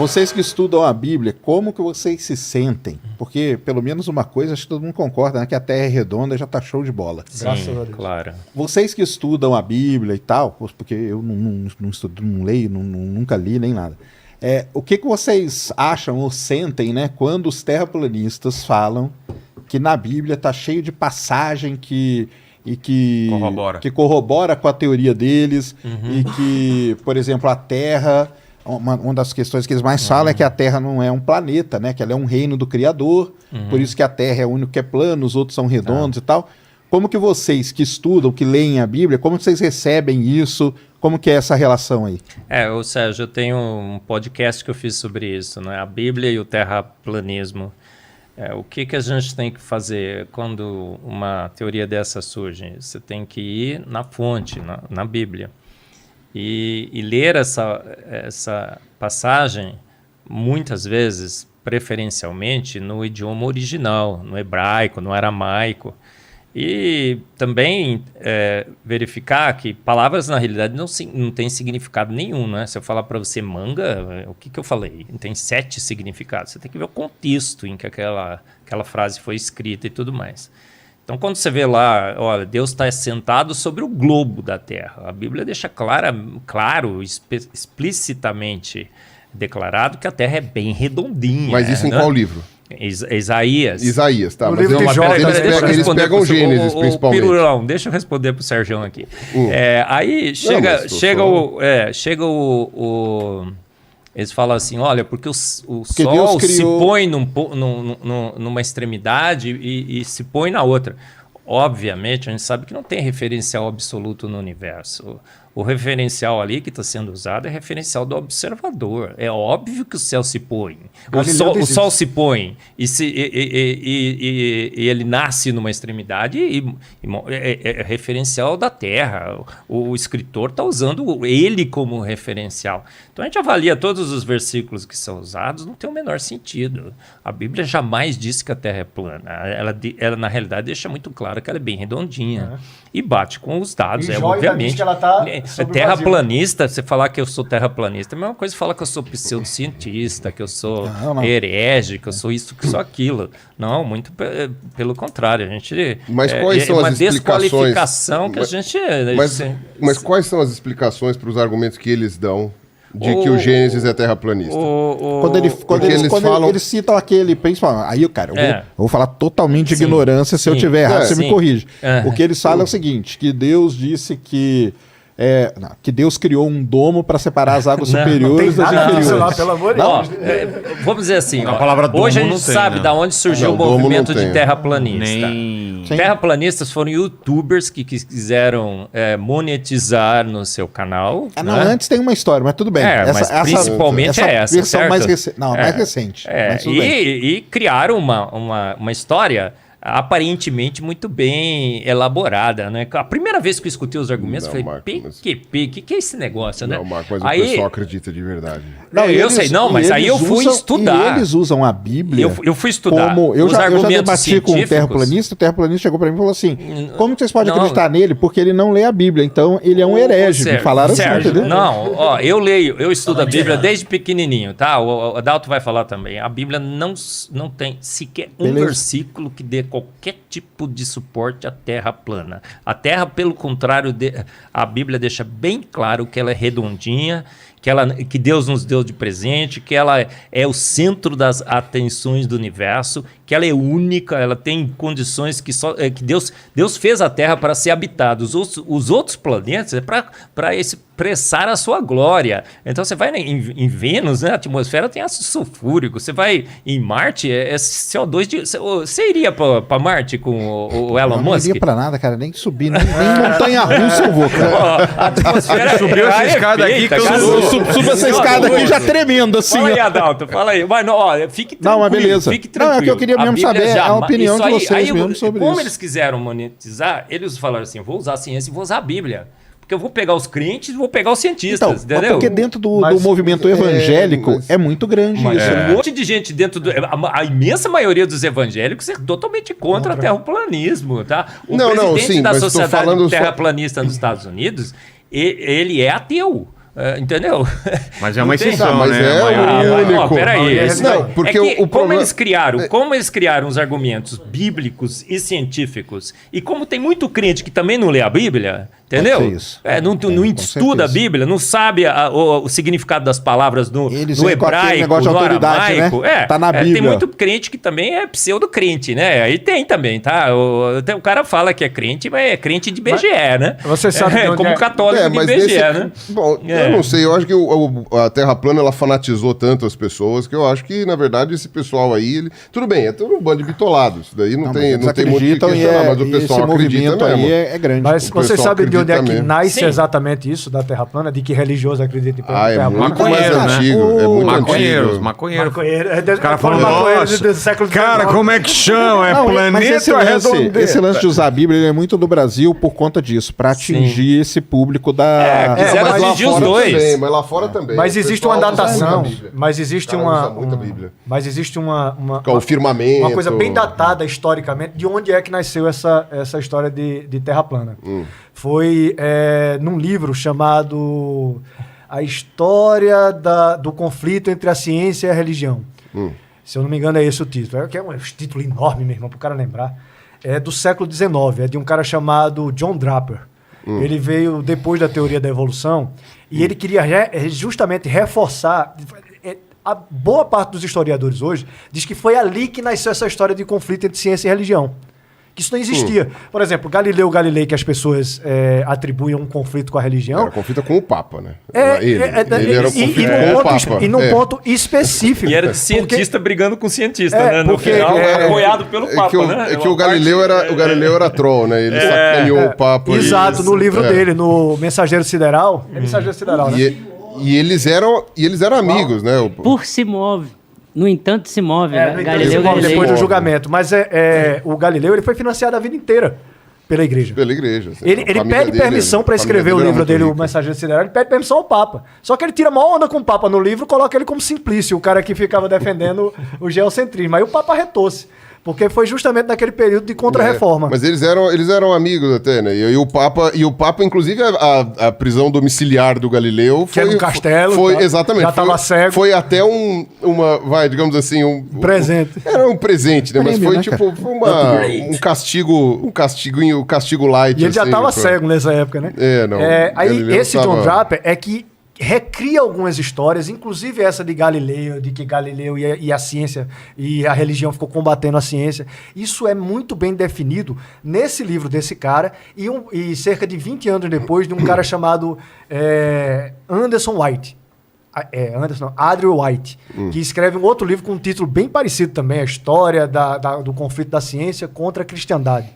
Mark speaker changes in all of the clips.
Speaker 1: Vocês que estudam a Bíblia, como que vocês se sentem? Porque, pelo menos uma coisa, acho que todo mundo concorda, né? Que a Terra é redonda e já tá show de bola.
Speaker 2: Sim, graças a Deus. Claro.
Speaker 1: Vocês que estudam a Bíblia e tal, porque eu não estudo, não leio, nunca li nem nada. O que vocês acham ou sentem, né? Quando os terraplanistas falam que na Bíblia tá cheio de passagem que corrobora com a teoria deles e que, por exemplo, a Terra... Uma das questões que eles mais falam é que a Terra não é um planeta, né? Que ela é um reino do Criador, por isso que a Terra é o único que é plano, os outros são redondos e tal. Como que vocês que estudam, que leem a Bíblia, como vocês recebem isso? Como que é essa relação aí?
Speaker 2: Ô Sérgio, eu tenho um podcast que eu fiz sobre isso, né? A Bíblia e o terraplanismo. O que a gente tem que fazer quando uma teoria dessa surge? Você tem que ir na fonte, na Bíblia. E ler essa passagem, muitas vezes, preferencialmente, no idioma original, no hebraico, no aramaico. E também verificar que palavras, na realidade, não têm significado nenhum, né? Se eu falar para você manga, o que eu falei? Tem 7 significados. Você tem que ver o contexto em que aquela frase foi escrita e tudo mais. Então, quando você vê lá, olha, Deus está sentado sobre o globo da Terra. A Bíblia deixa claro, explicitamente declarado que a Terra é bem redondinha.
Speaker 3: Mas isso em qual livro?
Speaker 2: Isaías.
Speaker 3: Isaías, tá.
Speaker 2: No
Speaker 3: Mas eles pegam Gênesis, principalmente.
Speaker 2: Pirulão, deixa eu responder pro Sérgio aqui. Aí chega eles falam assim, olha, porque o Sol se põe numa extremidade e se põe na outra. Obviamente, a gente sabe que não tem referencial absoluto no universo. O referencial ali que está sendo usado é referencial do observador. É óbvio que o céu se põe. O sol se põe e ele nasce numa extremidade é referencial da Terra. O escritor está usando ele como referencial. Então a gente avalia todos os versículos que são usados, não tem o menor sentido. A Bíblia jamais disse que a Terra é plana. Ela na realidade, deixa muito claro que ela é bem redondinha. E bate com os dados, obviamente.
Speaker 4: Que ela tá
Speaker 2: terraplanista, você falar que eu sou terraplanista, é a mesma coisa falar que eu sou pseudocientista, que eu sou herege, que eu sou isso, que eu sou aquilo. Não, muito pelo contrário. A gente
Speaker 3: mas quais são as
Speaker 2: desqualificação que a gente...
Speaker 3: Mas quais são as explicações para os argumentos que eles dão de que o Gênesis é terraplanista?
Speaker 1: Quando eles citam aquele, principalmente, aí, cara, eu vou falar totalmente de ignorância, se eu tiver errado, você me corrige. O que eles falam é o seguinte, que Deus disse que Deus criou um domo para separar as águas superiores das inferiores.
Speaker 4: Pelo amor de Deus.
Speaker 2: Vamos dizer assim,
Speaker 5: hoje
Speaker 2: a gente sabe de onde surgiu o movimento de terraplanista. Terraplanistas foram youtubers que quiseram monetizar no seu canal.
Speaker 1: Antes tem uma história, mas tudo bem.
Speaker 2: Mas principalmente essa
Speaker 1: versão
Speaker 2: certo?
Speaker 1: mais recente.
Speaker 2: E criaram uma história aparentemente muito bem elaborada, né? A primeira vez que eu escutei os argumentos, eu falei, PQP, que é esse negócio, né?
Speaker 3: Não, Marco, mas o pessoal acredita de verdade.
Speaker 2: Mas aí eu fui estudar.
Speaker 1: E eles usam a Bíblia.
Speaker 2: Eu fui estudar.
Speaker 1: Eu já debati com o terraplanista chegou para mim e falou assim: como que vocês podem acreditar nele? Porque ele não lê a Bíblia, então ele é um herege. Me falaram assim, entendeu?
Speaker 2: Não, eu estudo a Bíblia desde pequenininho, tá? O Adalto vai falar também. A Bíblia não tem sequer um versículo que dê qualquer tipo de suporte à Terra plana. A Terra, pelo contrário, a Bíblia deixa bem claro que ela é redondinha, que Deus nos deu de presente, que ela é o centro das atenções do universo, que ela é única, ela tem condições que Deus fez a Terra para ser habitada. Os outros planetas é para expressar a sua glória. Então você vai em Vênus, né, a atmosfera tem ácido sulfúrico. Você vai em Marte, é CO2. Você iria para Marte com o Elon Musk?
Speaker 1: Não iria para nada, cara, nem subir, nem montanha-russa eu vou, cara.
Speaker 2: A atmosfera
Speaker 5: subiu essa escada aqui,
Speaker 1: suba essa escada aqui já tremendo, assim.
Speaker 2: Fala aí, Adalto, fala aí. Mas não, fique tranquilo.
Speaker 1: Não, mas beleza.
Speaker 2: Fique tranquilo.
Speaker 1: Não, é que eu queria mesmo saber a opinião de vocês mesmo sobre isso.
Speaker 2: Como eles quiseram monetizar, eles falaram assim, vou usar a ciência e vou usar a Bíblia. Porque eu vou pegar os crentes e vou pegar os cientistas, entendeu?
Speaker 1: Porque dentro do movimento evangélico é muito grande isso.
Speaker 2: Um monte de gente dentro a imensa maioria dos evangélicos é totalmente contra terraplanismo, tá? O presidente da Sociedade Terraplanista nos Estados Unidos, ele é ateu. Entendeu?
Speaker 4: Mas é uma
Speaker 2: Não tem-
Speaker 4: exceção,
Speaker 3: mas
Speaker 4: né?
Speaker 3: é
Speaker 4: A maioria-
Speaker 3: o único.
Speaker 2: Não, peraí.
Speaker 3: Não, porque o
Speaker 2: como
Speaker 3: problema-
Speaker 2: eles criaram os argumentos bíblicos e científicos, e como tem muito crente que também não lê a Bíblia, entendeu?
Speaker 1: Pode ser isso.
Speaker 2: Não
Speaker 1: com
Speaker 2: estuda a
Speaker 1: certeza.
Speaker 2: Bíblia, não sabe o significado das palavras
Speaker 1: Eles
Speaker 2: no
Speaker 1: vêm com aquele
Speaker 2: hebraico,
Speaker 1: negócio de
Speaker 2: no
Speaker 1: autoridade,
Speaker 2: aramaico.
Speaker 1: né? Tá na
Speaker 2: Tem
Speaker 1: Bíblia.
Speaker 2: muito crente que também é pseudo-crente, né? Aí tem também, tá? O cara fala que é crente, mas é crente de BGE, né?
Speaker 5: Você sabe de onde
Speaker 2: como
Speaker 5: é?
Speaker 2: católico de
Speaker 3: mas
Speaker 2: BGE, né?
Speaker 3: Bom,
Speaker 2: É.
Speaker 3: eu não sei, eu acho que a Terra plana ela fanatizou tanto as pessoas que eu acho que, na verdade, esse pessoal aí, tudo bem, é tudo um bando de bitolados, isso daí não tem
Speaker 1: Eles
Speaker 3: muito o que
Speaker 1: acreditam
Speaker 3: questionar, mas o
Speaker 1: e
Speaker 3: pessoal
Speaker 1: esse
Speaker 3: acredita
Speaker 1: movimento
Speaker 3: mesmo.
Speaker 1: aí é grande.
Speaker 5: Mas
Speaker 3: O
Speaker 5: você
Speaker 3: pessoal
Speaker 5: sabe de onde é que
Speaker 3: acredita mesmo.
Speaker 5: nasce
Speaker 2: Sim.
Speaker 5: exatamente isso da Terra plana? De que religioso acredita em
Speaker 3: Ah, é
Speaker 5: Terra plana?
Speaker 3: muito mais
Speaker 4: Maconheiro, né?
Speaker 3: antigo, é muito
Speaker 4: Maconheiros,
Speaker 3: antigo.
Speaker 4: maconheiros.
Speaker 5: Maconheiro.
Speaker 4: Os caras
Speaker 5: Foram
Speaker 4: falam,
Speaker 5: maconheiros
Speaker 4: nossa,
Speaker 5: do século XIX.
Speaker 4: cara, como é que chama? É
Speaker 1: Não, mas
Speaker 4: planeta
Speaker 1: esse lance de usar a Bíblia ele é muito do Brasil por conta disso, para atingir esse público da...
Speaker 2: quiseram
Speaker 3: mas lá
Speaker 2: atingir os
Speaker 3: fora
Speaker 2: dois.
Speaker 3: também, mas lá fora também.
Speaker 5: Mas
Speaker 3: O
Speaker 5: existe
Speaker 3: pessoal
Speaker 5: uma
Speaker 3: usa
Speaker 5: datação,
Speaker 3: muita Bíblia.
Speaker 5: mas existe
Speaker 3: Cara,
Speaker 5: uma...
Speaker 3: usa muita Bíblia.
Speaker 5: Mas existe uma
Speaker 3: O firmamento.
Speaker 5: uma coisa bem datada historicamente de onde é que nasceu essa história de Terra plana. Foi num livro chamado A História do Conflito entre a Ciência e a Religião. Se eu não me engano é esse o título. É um título enorme, meu irmão, para o cara lembrar. É do século XIX, é de um cara chamado John Draper. Ele veio depois da teoria da evolução e ele queria justamente reforçar... A boa parte dos historiadores hoje diz que foi ali que nasceu essa história de conflito entre ciência e religião. Que isso não existia. Por exemplo, Galileu Galilei, que as pessoas atribuem um conflito com a religião.
Speaker 3: Era conflito com o Papa, né? Ele era o conflito com o Papa.
Speaker 5: E num ponto específico.
Speaker 2: E era de cientista brigando com cientista, né? No
Speaker 5: porque-
Speaker 2: final, apoiado pelo Papa, né?
Speaker 3: É que o Galileu era troll, né? Ele sacaneou o Papa.
Speaker 5: Exato, no livro
Speaker 3: É.
Speaker 5: dele, no Mensageiro Sideral. É Mensageiro Sideral, né?
Speaker 3: E eles eram amigos, né?
Speaker 6: Por se move. No entanto, se move.
Speaker 5: É,
Speaker 6: né?
Speaker 5: no entanto,
Speaker 6: Galileu
Speaker 5: se move
Speaker 6: Galilei.
Speaker 5: depois do julgamento. Mas o Galileu ele foi financiado a vida inteira pela igreja.
Speaker 3: Pela igreja. assim.
Speaker 5: Ele
Speaker 3: A família
Speaker 5: pede
Speaker 3: dele-
Speaker 5: permissão para
Speaker 3: a família
Speaker 5: escrever o
Speaker 3: dele era
Speaker 5: livro
Speaker 3: muito
Speaker 5: dele, o
Speaker 3: rica.
Speaker 5: Mensageiro Sideral, ele pede permissão ao Papa. Só que ele tira maior onda com o Papa no livro, coloca ele como Simplício, o cara que ficava defendendo o geocentrismo. Aí o Papa retou-se, porque foi justamente naquele período de contra-reforma.
Speaker 3: Mas eles eram amigos até, né? E o Papa, inclusive, a prisão domiciliar do Galileu
Speaker 5: Que era um castelo,
Speaker 3: Foi,
Speaker 5: tá?
Speaker 3: exatamente.
Speaker 5: Já tava cego.
Speaker 3: Foi até digamos assim,
Speaker 5: Presente.
Speaker 3: Era um presente, né? Mas
Speaker 1: Prêmio,
Speaker 3: foi
Speaker 1: né,
Speaker 3: tipo um castigo light.
Speaker 5: E ele já
Speaker 3: assim,
Speaker 5: estava
Speaker 3: pra-
Speaker 5: cego nessa época, né?
Speaker 3: Não.
Speaker 5: Aí
Speaker 3: Galileu
Speaker 5: esse John
Speaker 3: tava-
Speaker 5: Draper é que recria algumas histórias, inclusive essa de Galileu, de que Galileu e a ciência e a religião ficou combatendo a ciência. Isso é muito bem definido nesse livro desse cara e cerca de 20 anos depois de um cara chamado Anderson White. Adriel White, que escreve um outro livro com um título bem parecido também, a história do conflito da ciência contra a cristandade,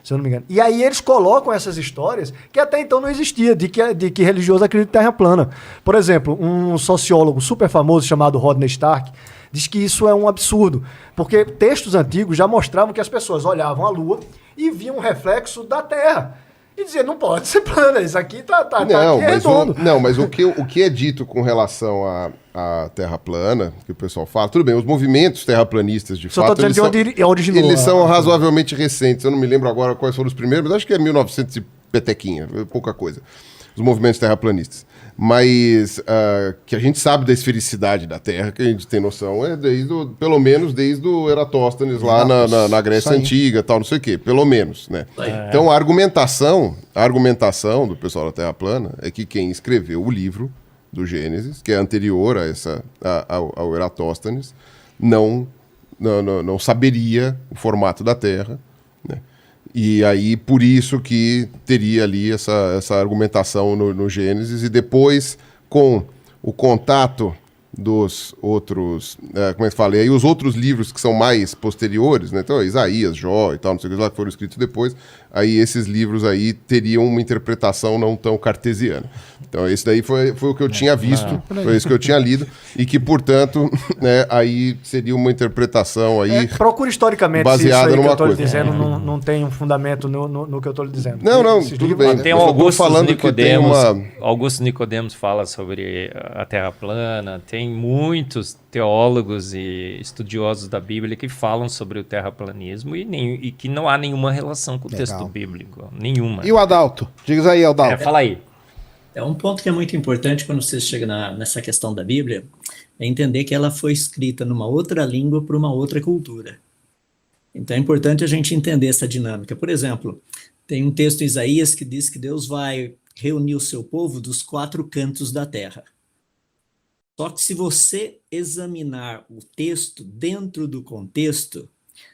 Speaker 5: se eu não me engano. E aí eles colocam essas histórias que até então não existia, de que religioso acredita em terra plana. Por exemplo, um sociólogo super famoso chamado Rodney Stark diz que isso é um absurdo, porque textos antigos já mostravam que as pessoas olhavam a Lua e viam um reflexo da Terra. E dizer, não pode ser plana, isso aqui tá aqui é redondo.
Speaker 3: Mas o que é dito com relação à Terra plana, que o pessoal fala, tudo bem, os movimentos terraplanistas, de
Speaker 5: Só
Speaker 3: fato,
Speaker 5: tô dizendo de onde originou.
Speaker 3: eles são razoavelmente recentes. Eu não me lembro agora quais foram os primeiros, mas acho que é 1900 e petequinha, pouca coisa. Os movimentos terraplanistas. Mas que a gente sabe da esfericidade da Terra, que a gente tem noção, pelo menos desde o Eratóstenes lá na Grécia Antiga, tal, não sei o quê, pelo menos, né? Então a argumentação do pessoal da Terra plana é que quem escreveu o livro do Gênesis, que é anterior ao Eratóstenes, não saberia o formato da Terra, né? E aí, por isso que teria ali essa argumentação no Gênesis, e depois, com o contato dos outros, como é que fala? E aí os outros livros que são mais posteriores, né? Então, Isaías, Jó e tal, não sei o que lá, que foram escritos depois, aí esses livros aí teriam uma interpretação não tão cartesiana. Então, esse daí foi o que eu tinha visto, foi isso que eu tinha lido, e que, portanto, né, aí seria uma interpretação aí...
Speaker 5: Procura historicamente
Speaker 3: baseada
Speaker 5: se isso aí que
Speaker 3: numa
Speaker 5: eu estou lhe
Speaker 3: coisa.
Speaker 5: dizendo não tem um fundamento no que eu estou lhe dizendo.
Speaker 3: Não,
Speaker 5: Esses
Speaker 3: tudo
Speaker 5: livros-
Speaker 3: bem.
Speaker 2: Tem
Speaker 3: Eu
Speaker 2: o
Speaker 3: só tô
Speaker 2: Augusto
Speaker 3: falando que tem
Speaker 2: Nicodemos.
Speaker 3: uma-
Speaker 2: Augusto Nicodemos fala sobre a Terra plana. Tem muitos teólogos e estudiosos da Bíblia que falam sobre o terraplanismo e que não há nenhuma relação com o
Speaker 1: Legal.
Speaker 2: texto bíblico. Nenhuma.
Speaker 1: E o Adalto? Diz aí, Adalto.
Speaker 2: Fala aí.
Speaker 7: É um ponto que é muito importante quando você chega nessa questão da Bíblia, é entender que ela foi escrita numa outra língua para uma outra cultura. Então é importante a gente entender essa dinâmica. Por exemplo, tem um texto em Isaías que diz que Deus vai reunir o seu povo dos 4 cantos da terra. Só que se você examinar o texto dentro do contexto,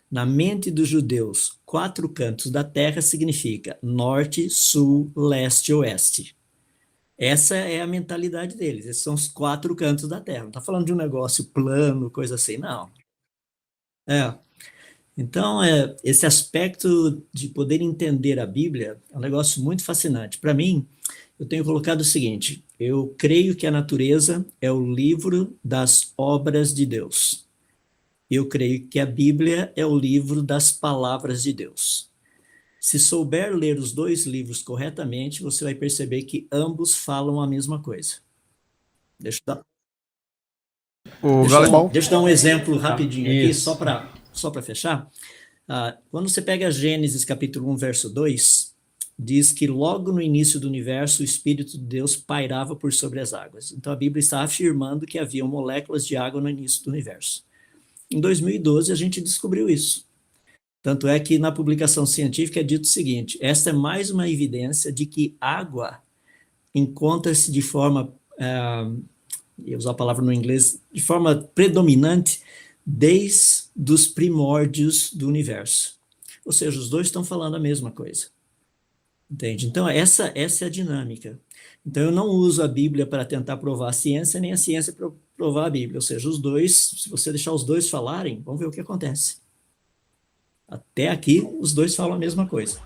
Speaker 7: na mente dos judeus, 4 cantos da terra significa norte, sul, leste e oeste. Essa é a mentalidade deles. Esses são os 4 cantos da terra. Não está falando de um negócio plano, coisa assim, não. Então, esse aspecto de poder entender a Bíblia é um negócio muito fascinante. Para mim, eu tenho colocado o seguinte: eu creio que a natureza é o livro das obras de Deus. Eu creio que a Bíblia é o livro das palavras de Deus. Se souber ler os 2 livros corretamente, você vai perceber que ambos falam a mesma coisa. Deixa eu dar um exemplo rapidinho aqui, só para fechar. Quando você pega Gênesis capítulo 1, verso 2, diz que logo no início do universo o Espírito de Deus pairava por sobre as águas. Então a Bíblia está afirmando que havia moléculas de água no início do universo. Em 2012 a gente descobriu isso. Tanto é que na publicação científica é dito o seguinte: esta é mais uma evidência de que água encontra-se de forma, eu usar a palavra no inglês, de forma predominante desde os primórdios do universo. Ou seja, os 2 estão falando a mesma coisa. Entende? Então, essa é a dinâmica. Então, eu não uso a Bíblia para tentar provar a ciência, nem a ciência para provar a Bíblia. Ou seja, os 2, se você deixar os 2 falarem, vamos ver o que acontece. Até aqui, os 2 falam a mesma coisa.